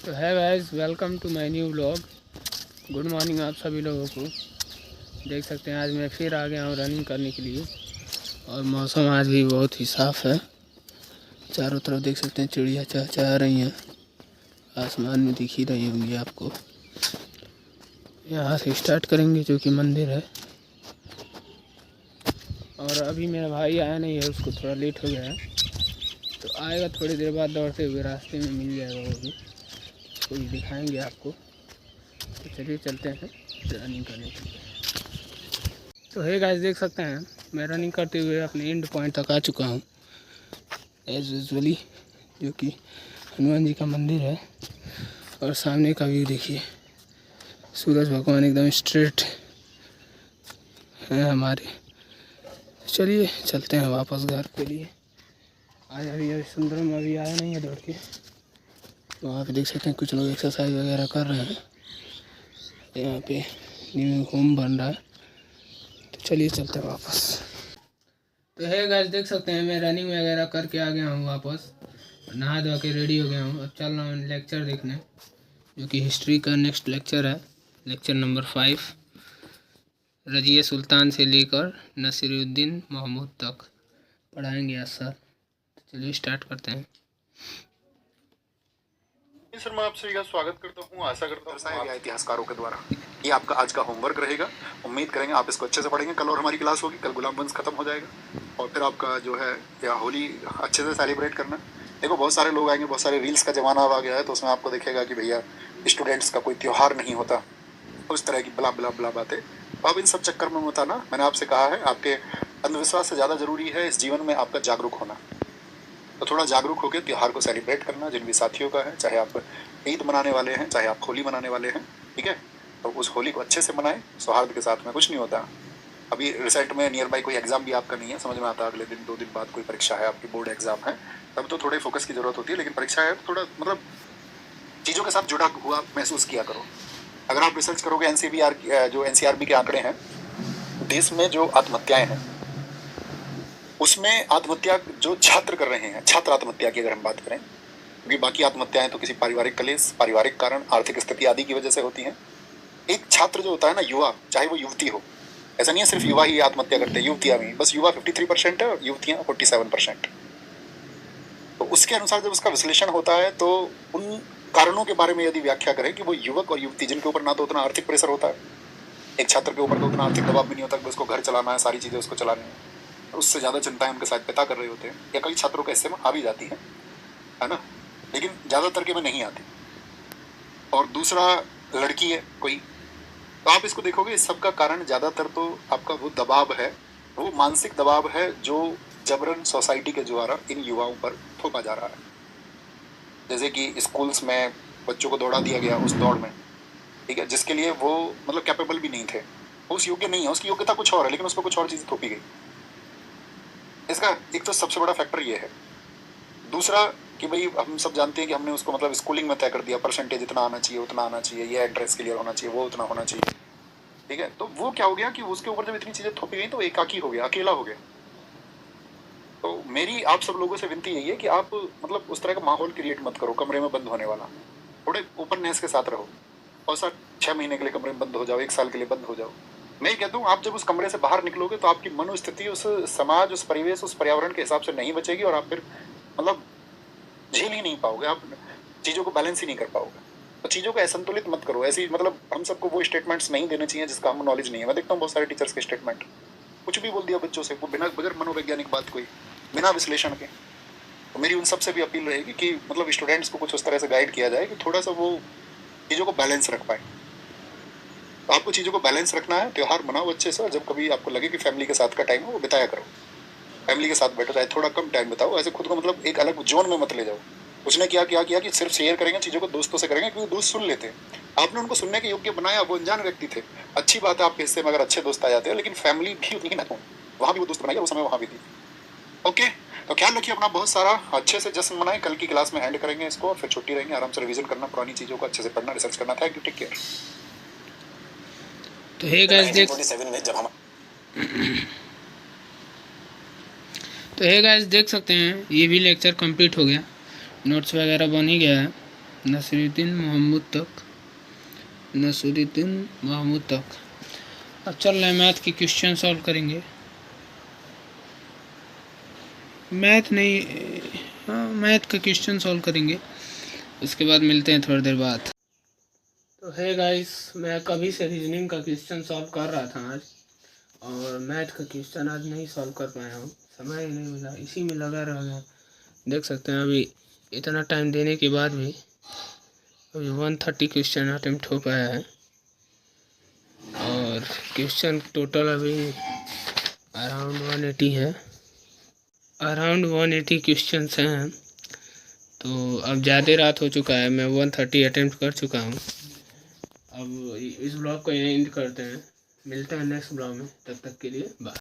तो है guys, welcome to my new vlog. Good morning आप सभी लोगों को। देख सकते हैं आज मैं फिर आ गया हूँ रनिंग करने के लिए और मौसम आज भी बहुत ही साफ़ है। चारों तरफ देख सकते हैं चिड़िया चहचहा रही हैं, आसमान में दिख ही रही होंगी आपको। यहाँ से स्टार्ट करेंगे जो कि मंदिर है। और अभी मेरा भाई आया नहीं है, उसको थोड़ा लेट हो गया है, तो आएगा थोड़ी देर बाद। दौड़ते हुए रास्ते में मिल जाएगा, वो भी उसको भी दिखाएंगे आपको। तो चलिए चलते हैं रनिंग करने के लिए। तो है गाइस, देख सकते हैं मैं रनिंग करते हुए अपने एंड पॉइंट तक आ चुका हूँ एज यूजुअली, जो कि हनुमान जी का मंदिर है। और सामने का व्यू देखिए, सूरज भगवान एकदम स्ट्रेट हैं हमारे। चलिए चलते हैं वापस घर के लिए। आज अभी सुंदरम अभी आया नहीं है दौड़ के। वहाँ पे देख सकते हैं कुछ लोग एक्सरसाइज वगैरह कर रहे हैं। यहाँ पे न्यू होम बन रहा है, तो चलिए चलते हैं वापस। तो है गाइस, देख सकते हैं मैं रनिंग वगैरह करके आ गया हूँ वापस। नहा धो के रेडी हो गया हूँ। अब चल रहा हूँ लेक्चर देखने, जो कि हिस्ट्री का नेक्स्ट लेक्चर है, लेक्चर नंबर 5। रजिया सुल्तान से लेकर नसीरुद्दीन महमूद तक पढ़ाएंगे आज सर। तो चलिए स्टार्ट करते हैं। सर मैं आप सभी का स्वागत करता हूँ। आशा करता हूँ इतिहासकारों के द्वारा ये आपका आज का होमवर्क रहेगा। उम्मीद करेंगे आप इसको अच्छे से पढ़ेंगे। कल और हमारी क्लास होगी, कल गुलाम वंश खत्म हो जाएगा और फिर आपका जो है या होली अच्छे से सेलिब्रेट करना। देखो बहुत सारे लोग आएंगे, बहुत सारे रील्स का जमाना आ गया है, तो उसमें आपको दिखेगा कि भैया स्टूडेंट्स का कोई त्यौहार नहीं होता, उस तरह की बला बला बला बातें। तो आप इन सब चक्कर में मत आना। मैंने आपसे कहा है, आपके अंधविश्वास से ज़्यादा जरूरी है इस जीवन में आपका जागरूक होना। तो थोड़ा जागरूक होकर त्यौहार को सेलिब्रेट करना, जिन भी साथियों का है, चाहे आप ईद मनाने वाले हैं, चाहे आप होली मनाने वाले हैं, ठीक है। तो उस होली को अच्छे से मनाएं, सौहार्द के साथ में। कुछ नहीं होता। अभी रिजल्ट में नियर बाई कोई एग्जाम भी आपका नहीं है, समझ में आता है, अगले दिन 2 दिन बाद कोई परीक्षा है, आपकी बोर्ड एग्जाम है, तब तो थोड़े फोकस की जरूरत होती है। लेकिन परीक्षा है तो थोड़ा मतलब चीज़ों के साथ जुड़ा हुआ महसूस किया करो। अगर आप रिसर्च करोगे जो NCRB के आंकड़े हैं, देश में जो आत्महत्याएं हैं उसमें आत्महत्या जो छात्र कर रहे हैं, छात्र आत्महत्या की अगर हम बात करें, क्योंकि बाकी आत्महत्याएं तो किसी पारिवारिक कलेश, पारिवारिक कारण, आर्थिक स्थिति आदि की वजह से होती हैं। एक छात्र जो होता है ना, युवा, चाहे वो युवती हो, ऐसा नहीं है सिर्फ युवा ही आत्महत्या करते हैं, युवतियां भी। बस युवा 53% है और युवतियां 47%। तो उसके अनुसार जब उसका विश्लेषण होता है तो उन कारणों के बारे में यदि व्याख्या करें कि वो युवक और युवती जिनके ऊपर ना तो उतना आर्थिक प्रेशर होता है, एक छात्र के ऊपर तो उतना आर्थिक दबाव भी नहीं होता कि उसको घर चलाना है, सारी चीजें उसको चलानी है, उससे ज्यादा चिंताएं उनके साथ पिता कर रहे होते हैं, या कई छात्रों के हिस्से में आ भी जाती है ना, लेकिन ज्यादातर के में नहीं आती। और दूसरा लड़की है कोई, तो आप इसको देखोगे, इस सब का कारण ज्यादातर तो आपका वो दबाव है, वो मानसिक दबाव है जो जबरन सोसाइटी के द्वारा इन युवाओं पर थोपा जा रहा है। जैसे कि स्कूल्स में बच्चों को दौड़ा दिया गया उस दौड़ में, ठीक है, जिसके लिए वो मतलब कैपेबल भी नहीं थे, उस योग्य नहीं है, उसकी योग्यता कुछ और है, लेकिन उसको कुछ और चीज थोपी गई। इसका एक तो सबसे बड़ा फैक्टर ये है। दूसरा कि भाई हम सब जानते हैं कि हमने उसको मतलब स्कूलिंग में तय कर दिया, परसेंटेज इतना आना चाहिए, उतना आना चाहिए, ये एंट्रेंस क्लियर होना चाहिए, वो उतना होना चाहिए, ठीक है। तो वो क्या हो गया कि उसके ऊपर जब इतनी चीजें थोपी गई तो एकाकी हो गया, अकेला हो गया। तो मेरी आप सब लोगों से विनती यही है कि आप मतलब उस तरह का माहौल क्रिएट मत करो कमरे में बंद होने वाला। थोड़े ओपननेस के साथ रहो, और सर 6 महीने के लिए कमरे में बंद हो जाओ, 1 साल के लिए बंद हो जाओ। मैं ये कहता हूँ, आप जब उस कमरे से बाहर निकलोगे तो आपकी मनोस्थिति उस समाज, उस परिवेश, उस पर्यावरण के हिसाब से नहीं बचेगी, और आप फिर मतलब झेल ही नहीं पाओगे, आप चीज़ों को बैलेंस ही नहीं कर पाओगे। तो चीज़ों को असंतुलित मत करो। ऐसी मतलब हम सबको वो स्टेटमेंट्स नहीं देने चाहिए जिसका हम नॉलेज नहीं है। मैं देखता हूँ बहुत सारे टीचर्स के स्टेटमेंट, कुछ भी बोल दिया बच्चों से, वो बिना बगैर मनोवैज्ञानिक बात, कोई बिना विश्लेषण के। तो मेरी उन सबसे भी अपील रहेगी कि मतलब स्टूडेंट्स को कुछ उस तरह से गाइड किया जाए कि थोड़ा सा वो चीज़ों को बैलेंस रख पाए। तो आपको चीज़ों को बैलेंस रखना है, त्यौहार मनाओ अच्छे से, और जब कभी आपको लगे कि फैमिली के साथ का टाइम है वो बिताया करो, फैमिली के साथ बैठो, चाहे थोड़ा कम टाइम बिताओ। ऐसे खुद को मतलब एक अलग जोन में मत ले जाओ। उसने क्या किया कि सिर्फ शेयर करेंगे चीज़ों को दोस्तों से करेंगे, क्योंकि दोस्त सुन लेते हैं। आपने उनको सुनने के योग्य बनाया, वो अनजान व्यक्ति थे, अच्छी बात है, आपके हिस्से में अगर अच्छे दोस्त आ जाते हैं, लेकिन फैमिली भी उतनी ना हो, वहाँ भी वो दोस्त बनाइए, वो समय वहाँ भी दी। ओके, तो ख्याल रखिए अपना बहुत सारा, अच्छे से जश्न मनाएं। कल की क्लास में एंड करेंगे इसको, और फिर छुट्टी रहेंगे, आराम से रिवीजन करना, पुरानी चीज़ों को अच्छे से पढ़ना, रिसर्च करना। Thank you, take care. तो हे गाइस देख सकते हैं ये भी लेक्चर कंप्लीट हो गया, नोट्स वगैरह बन ही गया है। नसीरुद्दीन महमूद तक। अब चल रहे हैं मैथ की क्वेश्चन सॉल्व करेंगे। मैथ का क्वेश्चन सॉल्व करेंगे, उसके बाद मिलते हैं थोड़ी देर बाद। तो है गाइस, मैं कभी से रीजनिंग का क्वेश्चन सॉल्व कर रहा था आज, और मैथ का क्वेश्चन आज नहीं सॉल्व कर पाया हूँ, समय ही नहीं मिला, इसी में लगा रह गया। देख सकते हैं अभी इतना टाइम देने के बाद भी अभी 130 क्वेश्चन अटेम्प्ट हो पाया है, और क्वेश्चन टोटल अभी अराउंड 180 है, अराउंड 180 क्वेश्चन हैं। तो अब ज़्यादा रात हो चुका है, मैं 130 अटेम्प्ट कर चुका हूँ। अब इस ब्लॉग को यहीं एंड करते हैं, मिलते हैं नेक्स्ट ब्लॉग में, तब तक के लिए बाय।